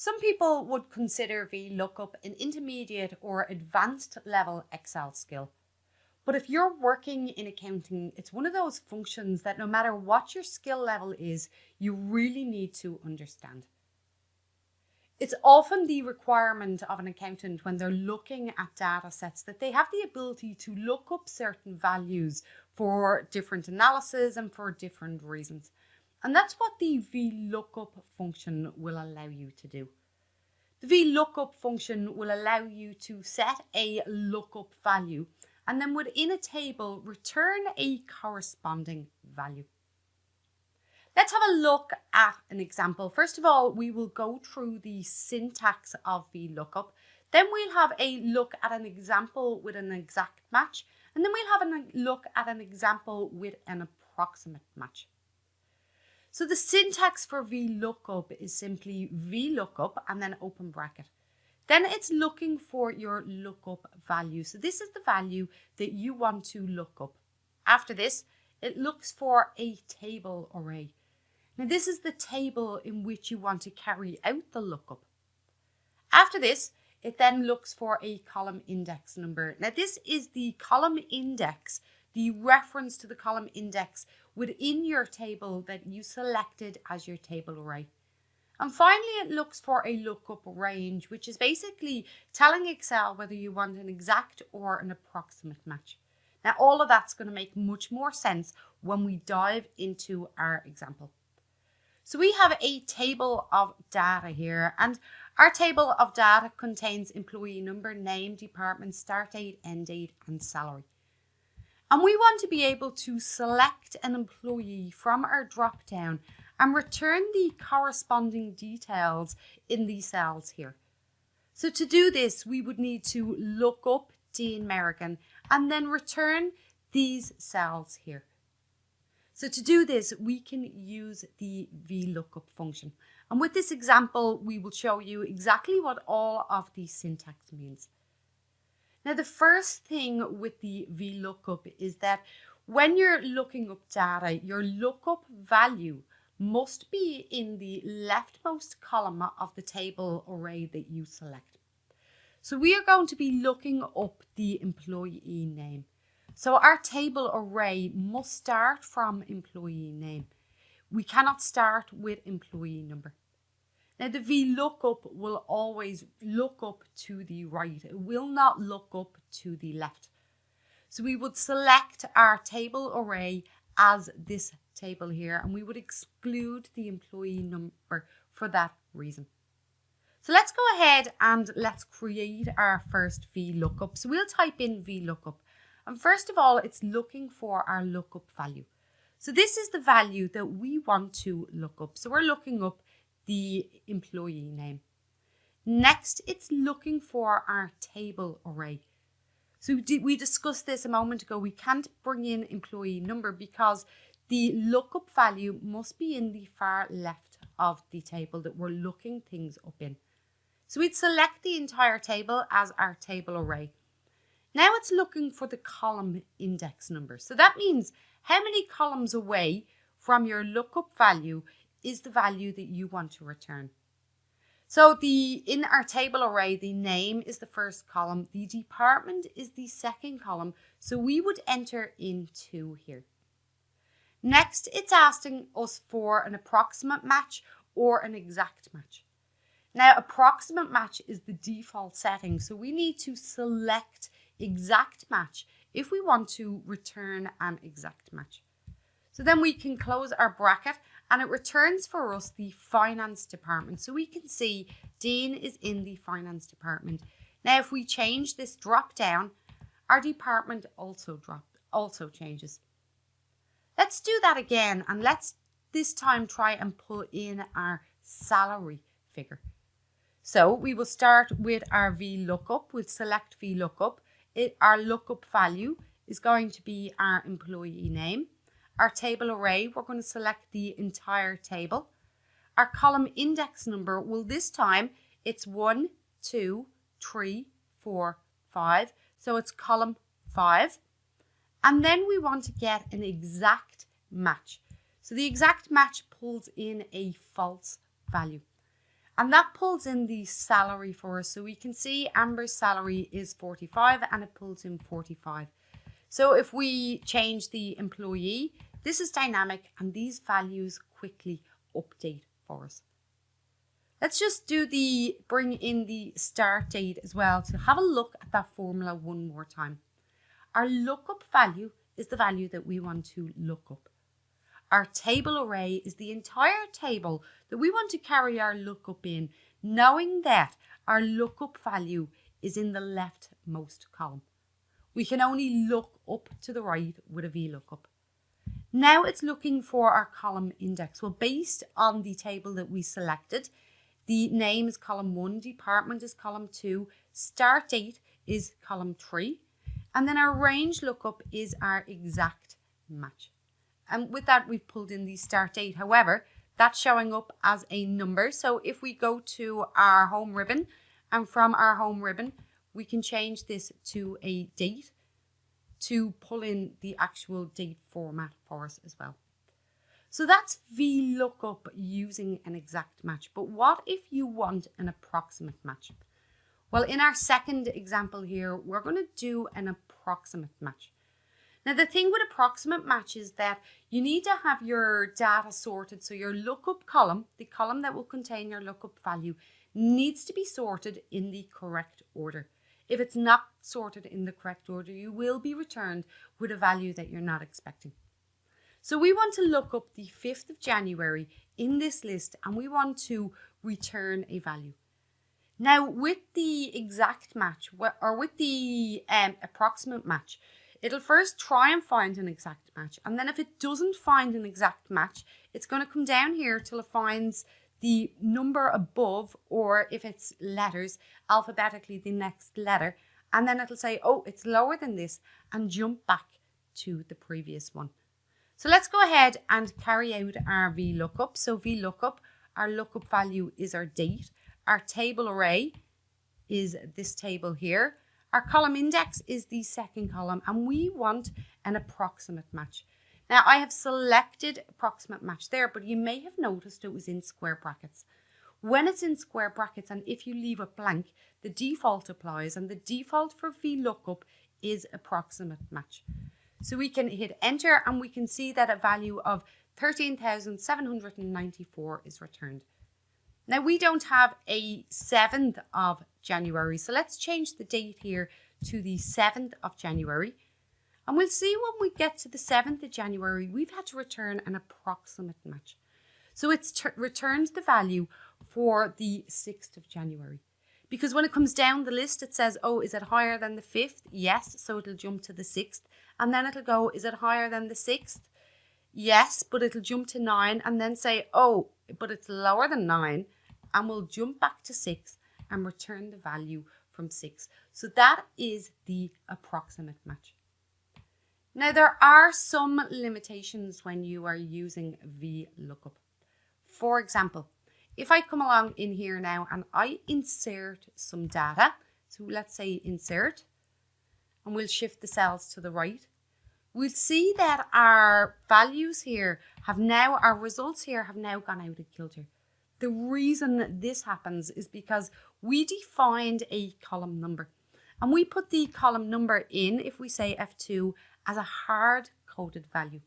Some people would consider VLOOKUP an intermediate or advanced level Excel skill. But if you're working in accounting, it's one of those functions that no matter what your skill level is, you really need to understand. It's often the requirement of an accountant when they're looking at data sets that they have the ability to look up certain values for different analysis and for different reasons. And that's what the VLOOKUP function will allow you to do. The VLOOKUP function will allow you to set a lookup value and then within a table return a corresponding value. Let's have a look at an example. First of all, we will go through the syntax of VLOOKUP. Then we'll have a look at an example with an exact match. And then we'll have a look at an example with an approximate match. So the syntax for VLOOKUP is simply VLOOKUP and then open bracket. Then it's looking for your lookup value. So this is the value that you want to look up. After this, it looks for a table array. Now this is the table in which you want to carry out the lookup. After this, it then looks for a column index number. Now this is the column index, the reference to the column index within your table that you selected as your table array. And finally, it looks for a lookup range, which is basically telling Excel whether you want an exact or an approximate match. Now, all of that's going to make much more sense when we dive into our example. So we have a table of data here, and our table of data contains employee number, name, department, start date, end date, and salary. And we want to be able to select an employee from our drop down and return the corresponding details in these cells here. So to do this, we would need to look up Dean Merrigan and then return these cells here. So to do this, we can use the VLOOKUP function. And with this example, we will show you exactly what all of the syntax means. Now, the first thing with the VLOOKUP is that when you're looking up data, your lookup value must be in the leftmost column of the table array that you select. So we are going to be looking up the employee name. So our table array must start from employee name. We cannot start with employee number. Now the VLOOKUP will always look up to the right. It will not look up to the left. So we would select our table array as this table here, and we would exclude the employee number for that reason. So let's go ahead and let's create our first VLOOKUP. So we'll type in VLOOKUP, and first of all, it's looking for our lookup value. So this is the value that we want to look up. So we're looking up the employee name. Next, it's looking for our table array. So we discussed this a moment ago. We can't bring in employee number because the lookup value must be in the far left of the table that we're looking things up in. So we'd select the entire table as our table array. Now it's looking for the column index number. So that means how many columns away from your lookup value is the value that you want to return. So in our table array, the name is the first column, the department is the second column. So we would enter in 2 here. Next, it's asking us for an approximate match or an exact match. Now, approximate match is the default setting, so we need to select exact match if we want to return an exact match. So then we can close our bracket and it returns for us the finance department. So we can see Dean is in the finance department. Now, if we change this drop down, our department also changes. Let's do that again, and let's this time try and pull in our salary figure. So we will start with our VLOOKUP. We'll select VLOOKUP. Our lookup value is going to be our employee name. Our table array, we're going to select the entire table. Our column index number, well, this time it's 1, 2, 3, 4, 5. So it's column 5. And then we want to get an exact match. So the exact match pulls in a false value. And that pulls in the salary for us. So we can see Amber's salary is 45 and it pulls in 45. So if we change the employee, this is dynamic and these values quickly update for us. Let's just bring in the start date as well to have a look at that formula one more time. Our lookup value is the value that we want to look up. Our table array is the entire table that we want to carry our lookup in, knowing that our lookup value is in the leftmost column. We can only look up to the right with a VLOOKUP. Now it's looking for our column index. Well, based on the table that we selected, the name is column 1, department is column 2, start date is column 3, and then our range lookup is our exact match. And with that, we've pulled in the start date. However, that's showing up as a number. So if we go to our home ribbon, and from our home ribbon, we can change this to a date to pull in the actual date format for us as well. So that's VLOOKUP using an exact match. But what if you want an approximate match? Well, in our second example here, we're going to do an approximate match. Now, the thing with approximate match is that you need to have your data sorted. So your lookup column, the column that will contain your lookup value, needs to be sorted in the correct order. If it's not sorted in the correct order, you will be returned with a value that you're not expecting. So we want to look up the 5th of January in this list and we want to return a value. Now, with the exact match or with the approximate match, it'll first try and find an exact match. And then if it doesn't find an exact match, it's going to come down here till it finds the number above, or if it's letters, alphabetically the next letter. And then it'll say, oh, it's lower than this, and jump back to the previous one. So let's go ahead and carry out our VLOOKUP. So VLOOKUP, our lookup value is our date. Our table array is this table here. Our column index is the second column, and we want an approximate match. Now, I have selected approximate match there, but you may have noticed it was in square brackets. When it's in square brackets, and if you leave it blank, the default applies, and the default for VLOOKUP is approximate match. So we can hit enter, and we can see that a value of 13,794 is returned. Now, we don't have a 7th of January, so let's change the date here to the 7th of January. And we'll see when we get to the 7th of January, we've had to return an approximate match. So it returns the value for the 6th of January. Because when it comes down the list, it says, oh, is it higher than the 5th? Yes, so it'll jump to the 6th. And then it'll go, is it higher than the 6th? Yes, but it'll jump to 9 and then say, oh, but it's lower than 9. And we'll jump back to 6 and return the value from 6. So that is the approximate match. Now, there are some limitations when you are using VLOOKUP. For example, if I come along in here now and I insert some data, so let's say insert, and we'll shift the cells to the right, we'll see that our values here have now, our results here have now gone out of kilter. The reason this happens is because we defined a column number, and we put the column number in, if we say F2, as a hard-coded value.